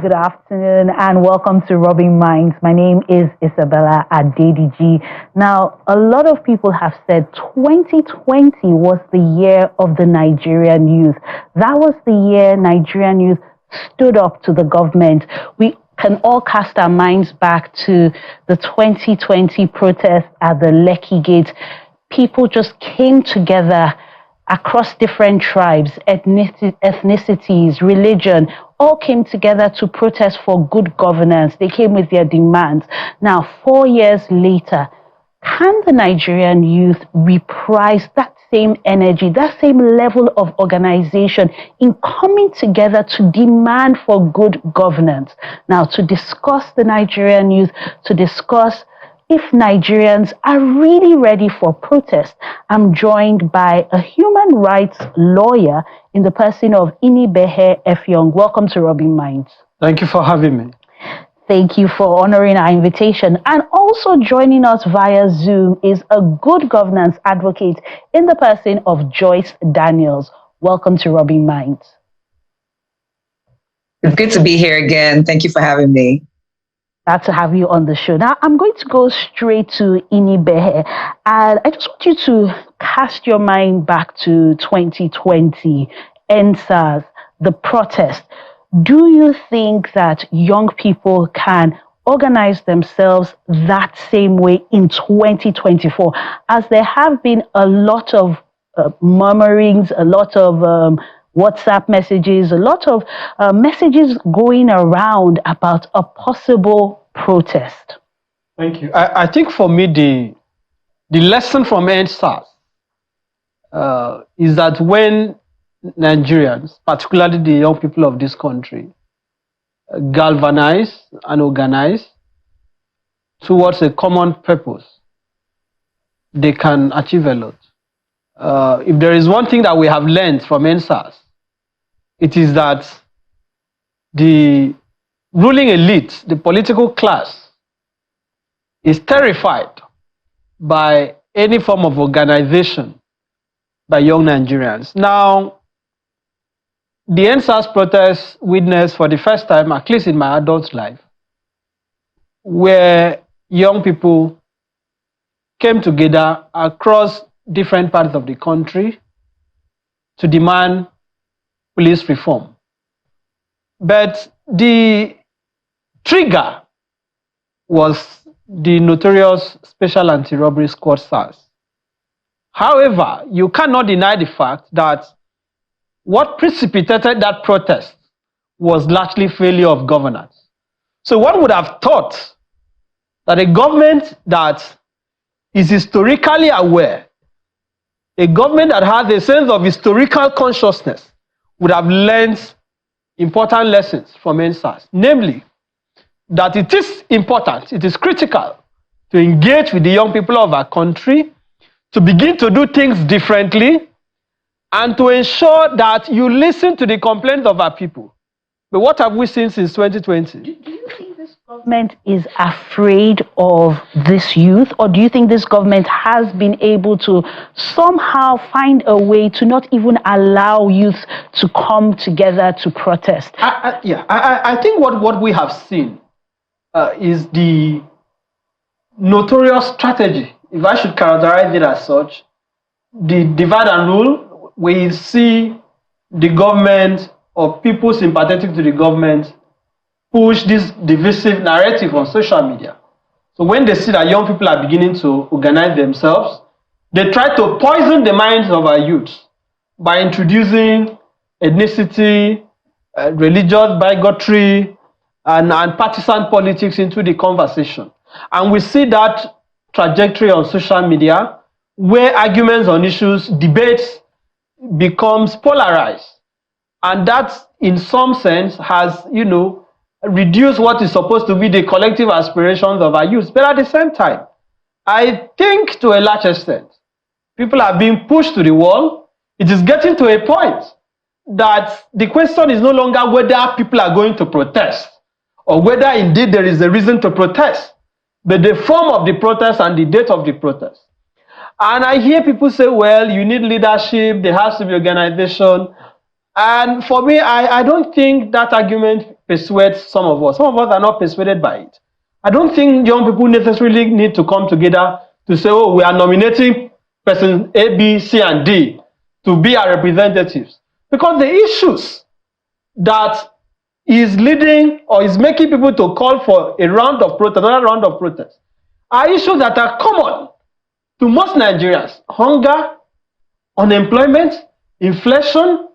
good afternoon, and welcome to Robbing Minds. My name is Isabella Adediji. Now, a lot of people have said 2020 was the year of the Nigerian youth. That was the year Nigerian youth stood up to the government. We can all cast our minds back to the 2020 protest at the Lekki Gate. People just came together across different tribes, ethnicities, religion, all came together to protest for good governance. They came with their demands. Now, 4 years later, can the Nigerian youth reprise that same energy, that same level of organization in coming together to demand for good governance? Now, to discuss the Nigerian youth, to discuss if Nigerians are really ready for protest, I'm joined by a human rights lawyer in the person of Inibehe Effiong. Welcome to Robbing Minds. Thank you for having me. Thank you for honoring our invitation. And also joining us via Zoom is a good governance advocate in the person of Joyce Daniels. Welcome to Robbing Minds. It's good to be here again. Thank you for having me. Glad to have you on the show. Now, I'm going to go straight to Inibehe, and I just want you to cast your mind back to 2020, NSAS, the protest. Do you think that young people can organize themselves that same way in 2024, as there have been a lot of murmurings, a lot of WhatsApp messages, a lot of messages going around about a possible protest? Thank you. I think for me, the lesson from NSAS is that when Nigerians, particularly the young people of this country, galvanize and organize towards a common purpose, they can achieve a lot. If there is one thing that we have learned from NSAS, it is that the ruling elite, the political class, is terrified by any form of organization by young Nigerians. Now, the NSAS protest witnessed for the first time, at least in my adult life, where young people came together across different parts of the country to demand police reform. But the trigger was the notorious Special Anti-Robbery Squad SARS. However, you cannot deny the fact that what precipitated that protest was largely failure of governance. So one would have thought that a government that is historically aware, a government that has a sense of historical consciousness, would have learned important lessons from NSAS, namely that it is important, it is critical to engage with the young people of our country, to begin to do things differently, and to ensure that you listen to the complaints of our people. But what have we seen since 2020? Do you think this government is afraid of this youth, or do you think this government has been able to somehow find a way to not even allow youth to come together to protest? I think what we have seen is the notorious strategy, if I should characterize it as such, the divide and rule. We see the government or people sympathetic to the government push this divisive narrative on social media. So when they see that young people are beginning to organize themselves, they try to poison the minds of our youth by introducing ethnicity, religious bigotry, and partisan politics into the conversation. And we see that trajectory on social media, where arguments on issues, debates, becomes polarized. And that, in some sense, has, reduced what is supposed to be the collective aspirations of our youth. But at the same time, I think to a large extent, people are being pushed to the wall. It is getting to a point that the question is no longer whether people are going to protest or whether indeed there is a reason to protest, but the form of the protest and the date of the protest. And I hear people say, well, you need leadership, there has to be organization. And for me, I don't think that argument persuade some of us. Some of us are not persuaded by it. I don't think young people necessarily need to come together to say, oh, we are nominating person A, B, C, and D to be our representatives. Because the issues that is leading or is making people to call for a round of protest, another round of protest, are issues that are common to most Nigerians. Hunger, unemployment, inflation,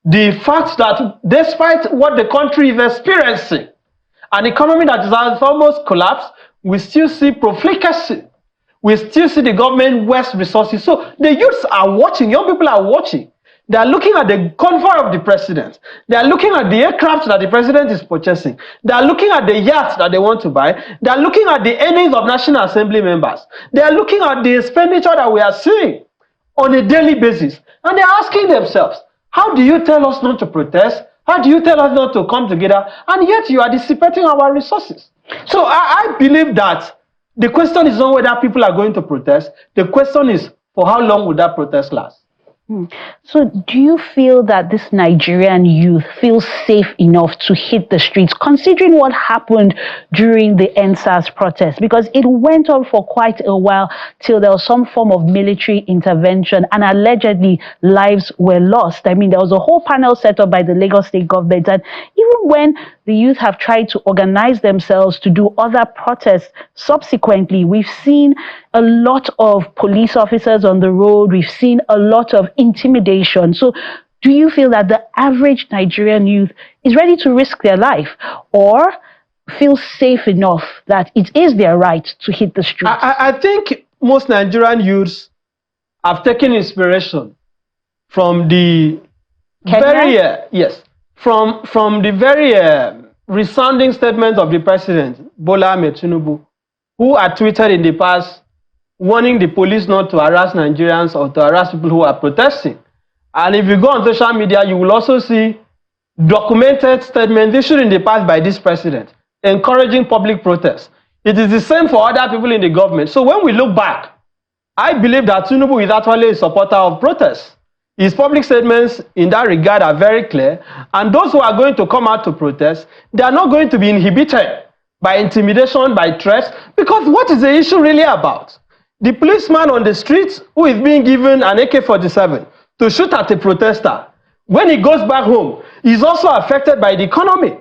the fact that despite what the country is experiencing, an economy that has almost collapsed, we still see profligacy. We still see the government waste resources. So the youths are watching, young people are watching. They are looking at the convoy of the president. They are looking at the aircraft that the president is purchasing. They are looking at the yachts that they want to buy. They are looking at the earnings of National Assembly members. They are looking at the expenditure that we are seeing on a daily basis. And they are asking themselves, how do you tell us not to protest? How do you tell us not to come together? And yet you are dissipating our resources. So I believe that the question is not whether people are going to protest. The question is, for how long will that protest last? So do you feel that this Nigerian youth feels safe enough to hit the streets, considering what happened during the NSAS protest? Because it went on for quite a while till there was some form of military intervention and allegedly lives were lost. I mean, there was a whole panel set up by the Lagos state government, and even when the youth have tried to organize themselves to do other protests subsequently, we've seen a lot of police officers on the road. We've seen a lot of intimidation. So do you feel that the average Nigerian youth is ready to risk their life or feel safe enough that it is their right to hit the streets? I think most Nigerian youths have taken inspiration from the from the very resounding statement of the president, Bola Ahmed Tinubu, who had tweeted in the past warning the police not to harass Nigerians or to harass people who are protesting. And if you go on social media, you will also see documented statements issued in the past by this president encouraging public protest. It is the same for other people in the government. So when we look back, I believe that Tinubu is actually a supporter of protests. His public statements in that regard are very clear. And those who are going to come out to protest, they are not going to be inhibited by intimidation, by threats, because what is the issue really about? The policeman on the streets who is being given an AK-47 to shoot at a protester, when he goes back home, is also affected by the economy.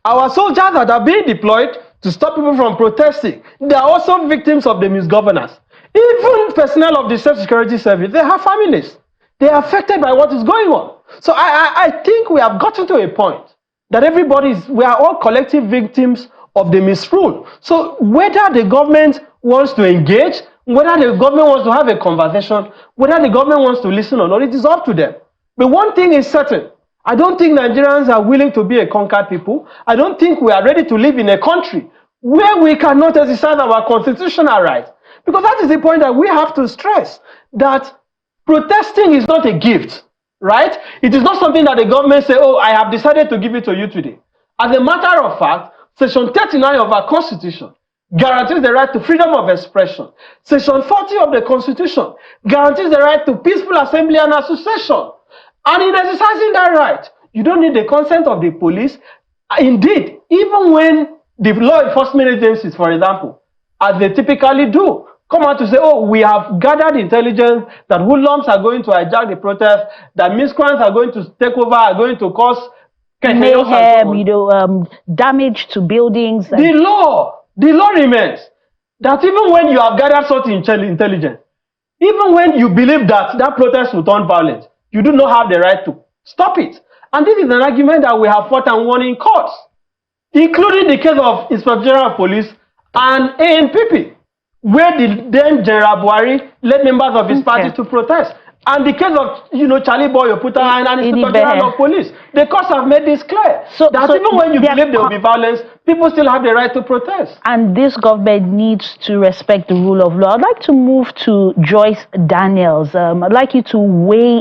Our soldiers that are being deployed to stop people from protesting, they are also victims of the misgovernance. Even personnel of the self-security service, they have families. They are affected by what is going on. So I think we have gotten to a point that we are all collective victims of the misrule. So whether the government wants to engage, whether the government wants to have a conversation, whether the government wants to listen or not, it is up to them. But one thing is certain. I don't think Nigerians are willing to be a conquered people. I don't think we are ready to live in a country where we cannot exercise our constitutional rights. Because that is the point that we have to stress, that protesting is not a gift, right? It is not something that the government say, oh, I have decided to give it to you today. As a matter of fact, Section 39 of our Constitution guarantees the right to freedom of expression. Section 40 of the Constitution guarantees the right to peaceful assembly and association. And in exercising that right, you don't need the consent of the police. Indeed, even when the law enforcement agencies, for example, as they typically do, come out to say, oh, we have gathered intelligence that hoodlums are going to hijack the protest, that miscreants are going to take over, are going to cause mayhem, damage to buildings. The law remains that even when you have gathered such intelligence, even when you believe that that protest will turn violent, you do not have the right to stop it. And this is an argument that we have fought and won in courts, including the case of Inspector General of Police and ANPP, where the then General Buhari led members of his party to protest. And the case of, Charlie Boy Oputa and Inspector General of Police, the courts have made this clear. So even when you believe there will be violence, people still have the right to protest. And this government needs to respect the rule of law. I'd like to move to Joyce Daniels. I'd like you to weigh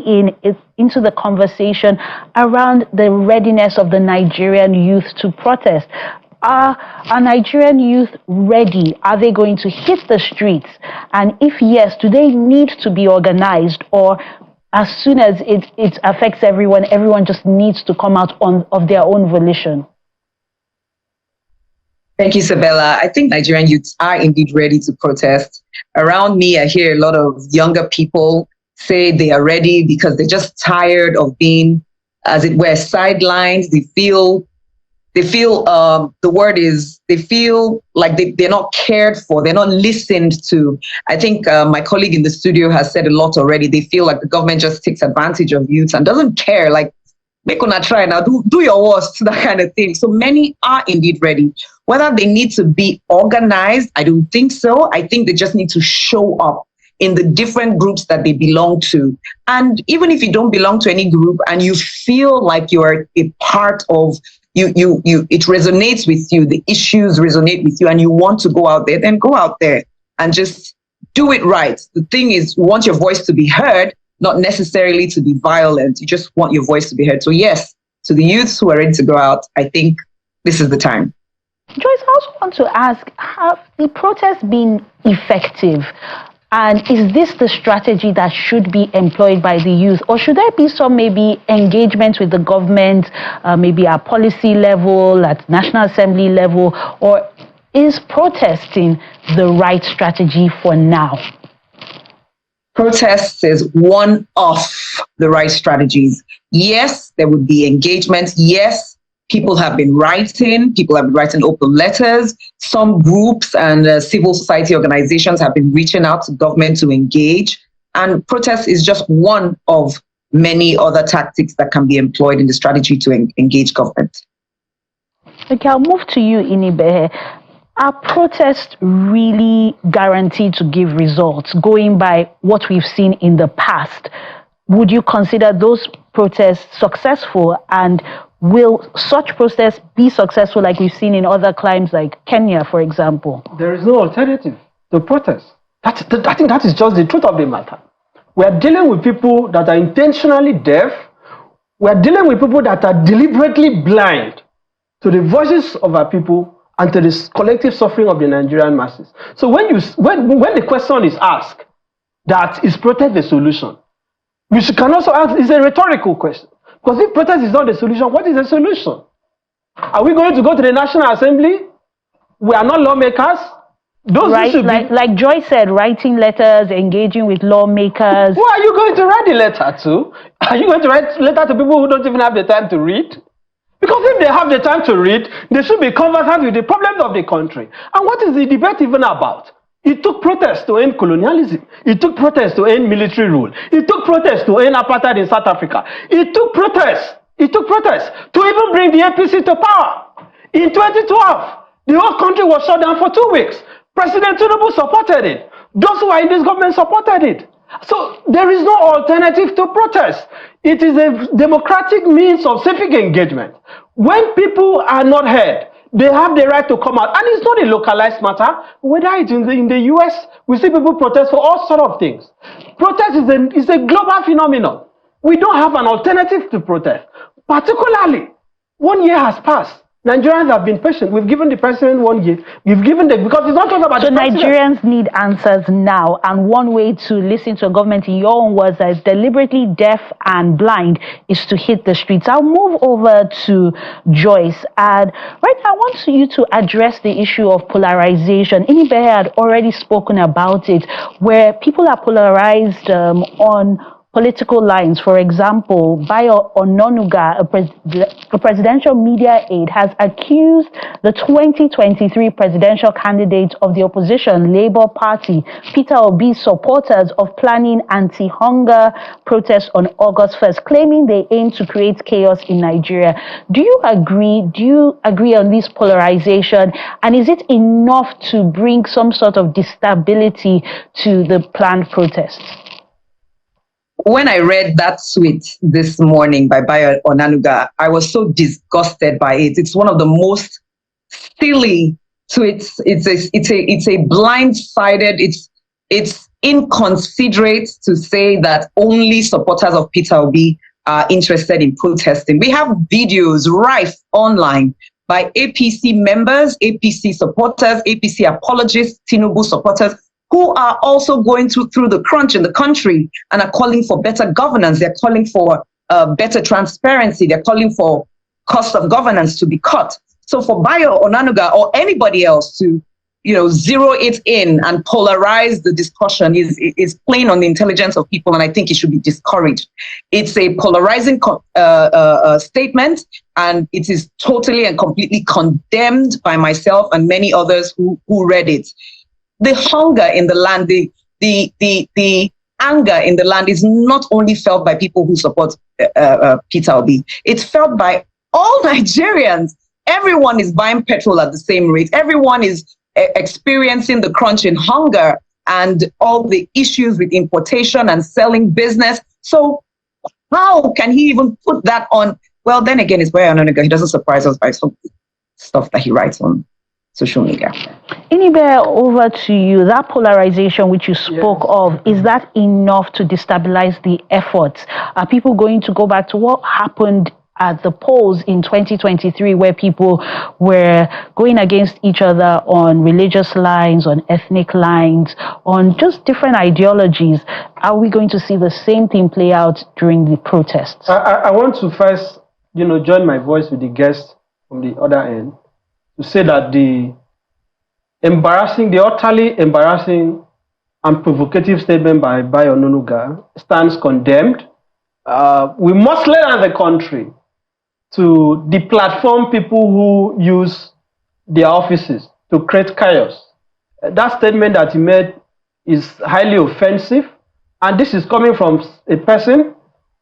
into the conversation around the readiness of the Nigerian youth to protest. Are Nigerian youth ready? Are they going to hit the streets? And if yes, do they need to be organized, or as soon as it affects everyone just needs to come out of their own volition? Thank you, Isabella. I think Nigerian youths are indeed ready to protest. Around me, I hear a lot of younger people say they are ready because they're just tired of being, as it were, sidelined. The word is, they feel like they're not cared for, they're not listened to. I think my colleague in the studio has said a lot already. They feel like the government just takes advantage of youth and doesn't care. Like, make una try now, do your worst, that kind of thing. So many are indeed ready. Whether they need to be organized, I don't think so. I think they just need to show up in the different groups that they belong to. And even if you don't belong to any group and you feel like you're a part of, it resonates with you, the issues resonate with you, and you want to go out there, then go out there and just do it right. The thing is, you want your voice to be heard, not necessarily to be violent. You just want your voice to be heard. So yes, to the youths who are ready to go out, I think this is the time. Joyce, I also want to ask, have the protests been effective? And is this the strategy that should be employed by the youth? Or should there be some maybe engagement with the government, maybe at policy level, at National Assembly level? Or is protesting the right strategy for now? Protests is one of the right strategies. Yes, there would be engagement. Yes, people have been writing open letters. Some groups and civil society organizations have been reaching out to government to engage. And protest is just one of many other tactics that can be employed in the strategy to engage government. Okay, I'll move to you, Inibehe. Are protests really guaranteed to give results, going by what we've seen in the past? Would you consider those protests successful, and will such protests be successful like we've seen in other climes like Kenya, for example? There is no alternative to protest. I think that is just the truth of the matter. We are dealing with people that are intentionally deaf. We are dealing with people that are deliberately blind to the voices of our people and to the collective suffering of the Nigerian masses. So when the question is asked, that is protest the solution? You can also ask, it's a rhetorical question. Because if protest is not the solution, what is the solution? Are we going to go to the National Assembly? We are not lawmakers. Those right, like Joy said, writing letters, engaging with lawmakers. Who are you going to write the letter to? Are you going to write letter to people who don't even have the time to read? Because if they have the time to read, they should be conversant with the problems of the country. And what is the debate even about? It took protests to end colonialism. It took protests to end military rule. It took protests to end apartheid in South Africa. It took protests to even bring the APC to power. In 2012, the whole country was shut down for 2 weeks. President Tinubu supported it. Those who are in this government supported it. So there is no alternative to protest. It is a democratic means of civic engagement. When people are not heard, they have the right to come out. And it's not a localized matter. Whether it's in the US, we see people protest for all sorts of things. Protest is a global phenomenon. We don't have an alternative to protest. Particularly, 1 year has passed. Nigerians have been patient. We've given the president 1 year. Because it's not just about the president. So Nigerians need answers now. And one way to listen to a government, in your own words, that is deliberately deaf and blind, is to hit the streets. I'll move over to Joyce. And right now, I want you to address the issue of polarization. Inibehe had already spoken about it, where people are polarized on political lines. For example, Bayo Ononuga, a presidential media aide, has accused the 2023 presidential candidate of the opposition Labour Party, Peter Obi's supporters, of planning anti-hunger protests on August 1st, claiming they aim to create chaos in Nigeria. Do you agree? Do you agree on this polarization? And is it enough to bring some sort of destability to the planned protests? When I read that tweet this morning by Bayo Onanuga, I was so disgusted by it. It's one of the most silly tweets. It's a blindsided. It's inconsiderate to say that only supporters of Peter Obi are interested in protesting. We have videos rife online by APC members, APC supporters, APC apologists, Tinubu supporters, who are also going through the crunch in the country and are calling for better governance. They're calling for better transparency. They're calling for cost of governance to be cut. So for Bayo Onanuga or anybody else to, zero it in and polarize the discussion is playing on the intelligence of people, and I think it should be discouraged. It's a polarizing statement, and it is totally and completely condemned by myself and many others who read it. The hunger in the land, the anger in the land is not only felt by people who support Peter Obi. It's felt by all Nigerians. Everyone is buying petrol at the same rate. Everyone is experiencing the crunch in hunger and all the issues with importation and selling business. So how can he even put that on? Well, then again, it's Bayo Onanuga. He doesn't surprise us by some stuff that he writes on social media. Inibe, over to you. That polarization which you spoke of, is that enough to destabilize the efforts? Are people going to go back to what happened at the polls in 2023, where people were going against each other on religious lines, on ethnic lines, on just different ideologies? Are we going to see the same thing play out during the protests? I want to first, join my voice with the guests from the other end to say that the utterly embarrassing and provocative statement by Bayo Onanuga stands condemned. We must learn as a country to deplatform people who use their offices to create chaos. That statement that he made is highly offensive, and this is coming from a person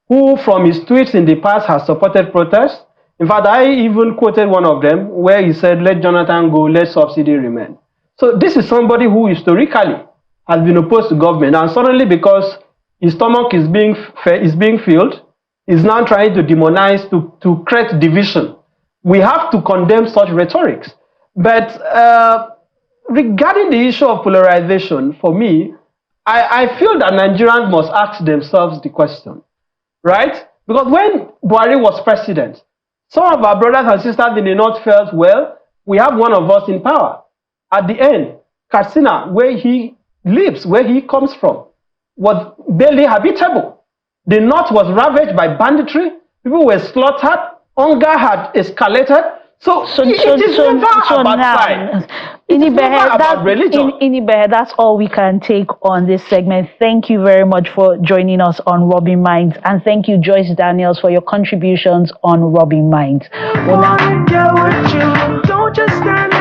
who, from his tweets in the past, has supported protests. In fact, I even quoted one of them where he said, "Let Jonathan go, let subsidy remain." So this is somebody who historically has been opposed to government, and suddenly, because his stomach is being filled, is now trying to demonize, to create division. We have to condemn such rhetorics. But regarding the issue of polarization, for me, I feel that Nigerians must ask themselves the question, right? Because when Buhari was president, some of our brothers and sisters in the north felt, well, we have one of us in power. At the end, Katsina, where he lives, where he comes from, was barely habitable. The north was ravaged by banditry. People were slaughtered. Hunger had escalated. So it is never about side. It is never about religion. Inibe, that's all we can take on this segment. Thank you very much for joining us on Rubbing Minds. And thank you, Joyce Daniels, for your contributions on Rubbing Minds. Don't just stand